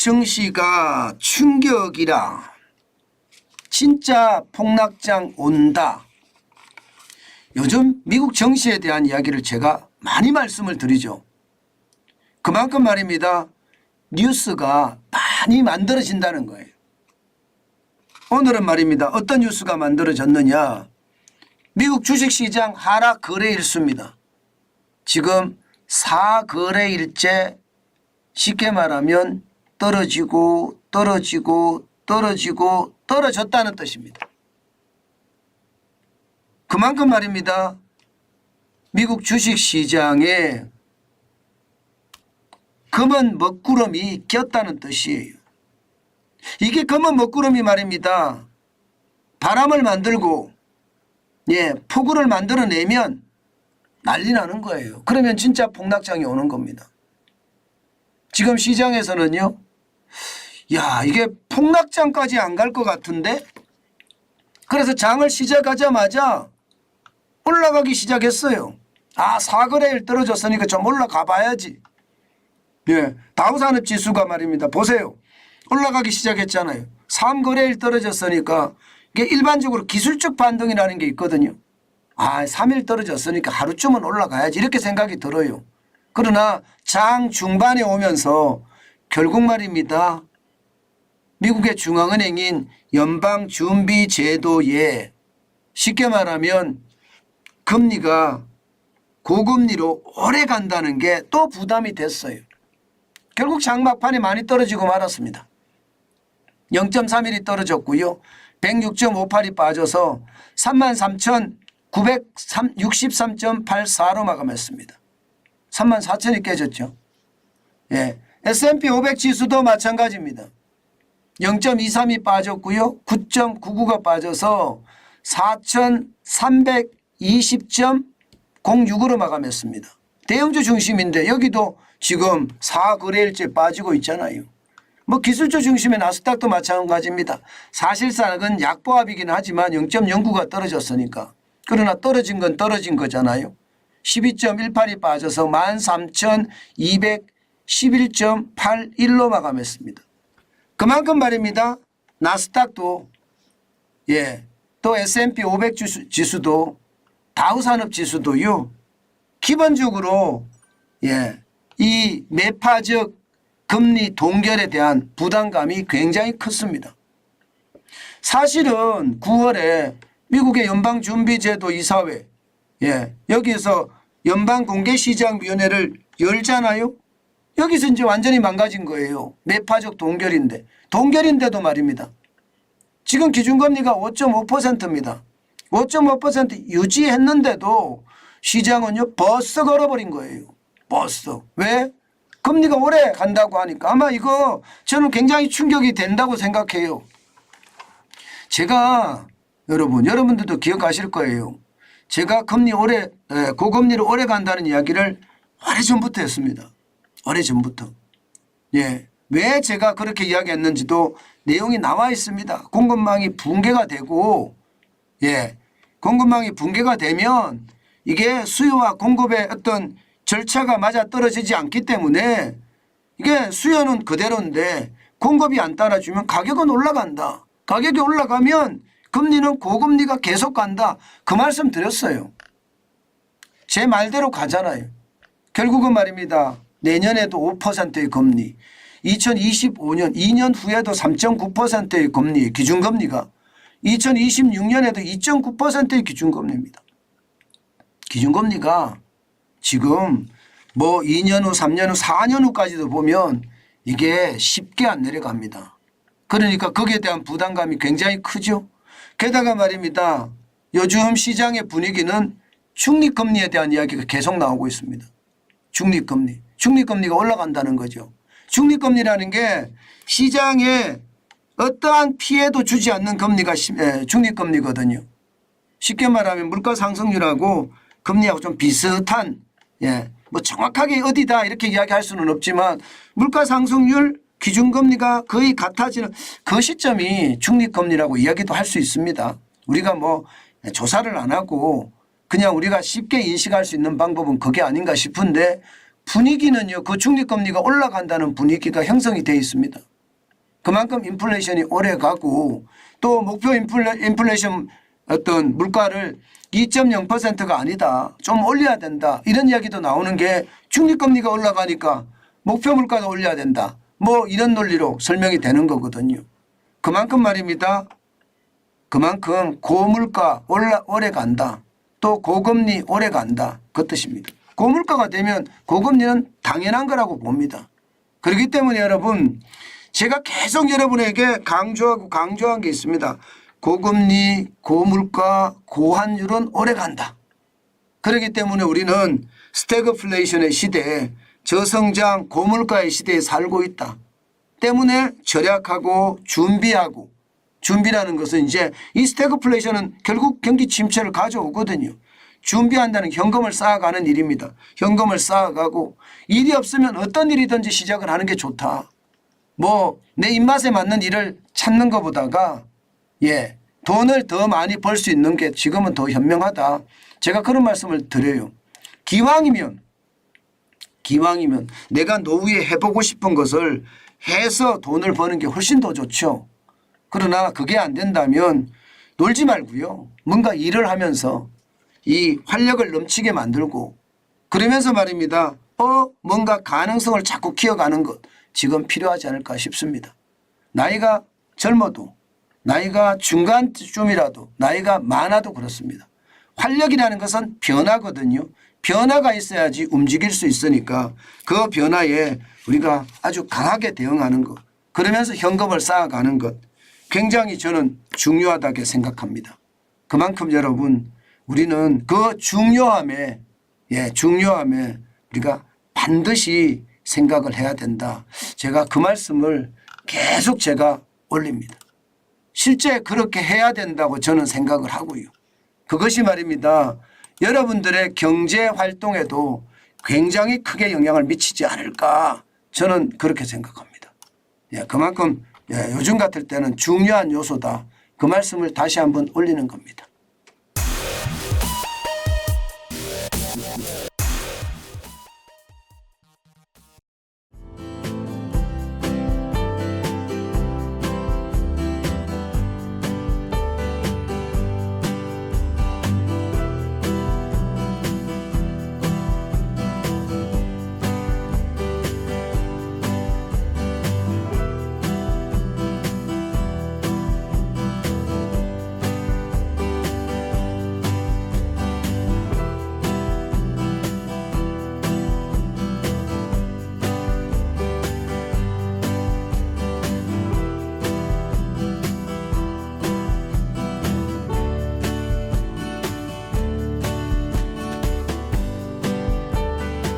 증시가 충격이라 진짜 폭락장 온다. 요즘 미국 증시에 대한 이야기를 제가 많이 말씀을 드리죠. 그만큼 말입니다. 뉴스가 많이 만들어진다는 거예요. 오늘은 말입니다. 어떤 뉴스가 만들어졌느냐. 미국 주식시장 하락 거래일수입니다. 지금 4거래일째 쉽게 말하면 떨어지고 떨어졌다는 뜻입니다. 그만큼 말입니다. 미국 주식시장에 검은 먹구름이 꼈다는 뜻이에요. 이게 검은 먹구름이 말입니다. 바람을 만들고 폭우를 만들어내면 난리 나는 거예요. 그러면 진짜 폭락장이 오는 겁니다. 지금 시장에서는요. 야, 이게 폭락장까지 안 갈 것 같은데? 그래서 장을 시작하자마자 올라가기 시작했어요. 아, 4거래일 떨어졌으니까 좀 올라가 봐야지. 다우산업지수가 말입니다. 보세요. 올라가기 시작했잖아요. 3거래일 떨어졌으니까 이게 일반적으로 기술적 반등이라는 게 있거든요. 아, 3일 떨어졌으니까 하루쯤은 올라가야지 이렇게 생각이 들어요. 그러나 장 중반에 오면서 결국 말입니다. 미국의 중앙은행인 연방준비제도에 쉽게 말하면 금리가 고금리로 오래 간다는 게 또 부담이 됐어요. 결국 장막판에 많이 떨어지고 말았습니다. 0.31이 떨어졌고요. 106.58이 빠져서 33,963.84로 마감했습니다. 34,000이 깨졌죠. S&P 500 지수도 마찬가지입니다. 0.23이 빠졌고요. 9.99가 빠져서 4,320.06으로 마감했습니다. 대형주 중심인데 여기도 지금 4거래일째 빠지고 있잖아요. 뭐 기술주 중심의 나스닥도 마찬가지입니다. 사실상은 약보합이긴 하지만 0.09가 떨어졌으니까. 그러나 떨어진 건 떨어진 거잖아요. 12.18이 빠져서 13,211.81로 마감했습니다. 그만큼 말입니다. 나스닥도 또 S&P 500 지수도 다우산업지수도요. 기본적으로 이 매파적 금리 동결에 대한 부담감이 굉장히 컸습니다. 사실은 9월에 미국의 연방준비제도 이사회 여기에서 연방공개시장위원회를 열잖아요. 여기서 이제 완전히 망가진 거예요. 매파적 동결인데도 말입니다. 지금 기준금리가 5.5%입니다. 5.5% 유지했는데도 시장은요 벌써 걸어버린 거예요. 벌써. 왜? 금리가 오래 간다고 하니까 아마 이거 저는 굉장히 충격이 된다고 생각해요. 제가 여러분들도 기억하실 거예요. 제가 고금리로 오래 간다는 이야기를 오래전부터 했습니다. 오래전부터. 왜 제가 그렇게 이야기했는지도 내용이 나와 있습니다. 공급망이 붕괴가 되고 공급망이 붕괴가 되면 이게 수요와 공급의 어떤 절차가 맞아떨어지지 않기 때문에 이게 수요는 그대로인데 공급이 안 따라주면 가격은 올라간다. 가격이 올라가면 금리는 고금리가 계속 간다. 그 말씀 드렸어요. 제 말대로 가잖아요. 결국은 말입니다. 내년에도 5%의 금리, 2025년 2년 후에도 3.9%의 금리, 기준금리가 2026년에도 2.9%의 기준금리입니다. 기준금리가 지금 뭐 2년 후, 3년 후, 4년 후까지도 보면 이게 쉽게 안 내려갑니다. 그러니까 거기에 대한 부담감이 굉장히 크죠. 게다가 말입니다. 요즘 시장의 분위기는 중립금리에 대한 이야기가 계속 나오고 있습니다. 중립금리가 올라간다는 거죠. 중립금리라는 게 시장에 어떠한 피해도 주지 않는 금리가 중립금리거든요. 쉽게 말하면 물가 상승률하고 금리하고 좀 비슷한 뭐 정확하게 어디다 이렇게 이야기할 수는 없지만 물가 상승률 기준금리가 거의 같아지는 그 시점이 중립금리라고 이야기도 할 수 있습니다. 우리가 뭐 조사를 안 하고 그냥 우리가 쉽게 인식할 수 있는 방법은 그게 아닌가 싶은데 분위기는요. 그 중립금리가 올라간다는 분위기가 형성이 되어 있습니다. 그만큼 인플레이션이 오래 가고 또 목표 인플레이션 어떤 물가를 2.0%가 아니다. 좀 올려야 된다. 이런 이야기도 나오는 게 중립금리가 올라가니까 목표 물가도 올려야 된다. 뭐 이런 논리로 설명이 되는 거거든요. 그만큼 말입니다. 그만큼 고물가 오래 간다. 또 고금리 오래 간다. 그 뜻입니다. 고물가가 되면 고금리는 당연한 거라고 봅니다. 그렇기 때문에 여러분 제가 계속 여러분에게 강조한 게 있습니다. 고금리, 고물가, 고환율은 오래 간다. 그렇기 때문에 우리는 스태그플레이션의 시대에 저성장 고물가의 시대에 살고 있다. 때문에 절약하고 준비하고 준비라는 것은 이제 이 스태그플레이션은 결국 경기 침체를 가져오거든요. 준비한다는 현금을 쌓아가는 일입니다. 현금을 쌓아가고 일이 없으면 어떤 일이든지 시작을 하는 게 좋다. 뭐 내 입맛에 맞는 일을 찾는 것보다가 돈을 더 많이 벌 수 있는 게 지금은 더 현명하다. 제가 그런 말씀을 드려요. 기왕이면 내가 노후에 해보고 싶은 것을 해서 돈을 버는 게 훨씬 더 좋죠. 그러나 그게 안 된다면 놀지 말고요. 뭔가 일을 하면서 이 활력을 넘치게 만들고 그러면서 말입니다. 뭔가 가능성을 자꾸 키워가는 것 지금 필요하지 않을까 싶습니다. 나이가 젊어도 나이가 중간쯤이라도 나이가 많아도 그렇습니다. 활력이라는 것은 변화거든요. 변화가 있어야지 움직일 수 있으니까 그 변화에 우리가 아주 강하게 대응하는 것 그러면서 현금을 쌓아가는 것 굉장히 저는 중요하다고 생각합니다. 그만큼 여러분 우리는 그 중요함에 우리가 반드시 생각을 해야 된다. 제가 그 말씀을 계속 제가 올립니다. 실제 그렇게 해야 된다고 저는 생각을 하고요. 그것이 말입니다. 여러분들의 경제 활동에도 굉장히 크게 영향을 미치지 않을까 저는 그렇게 생각합니다. 그만큼 요즘 같을 때는 중요한 요소다. 그 말씀을 다시 한번 올리는 겁니다.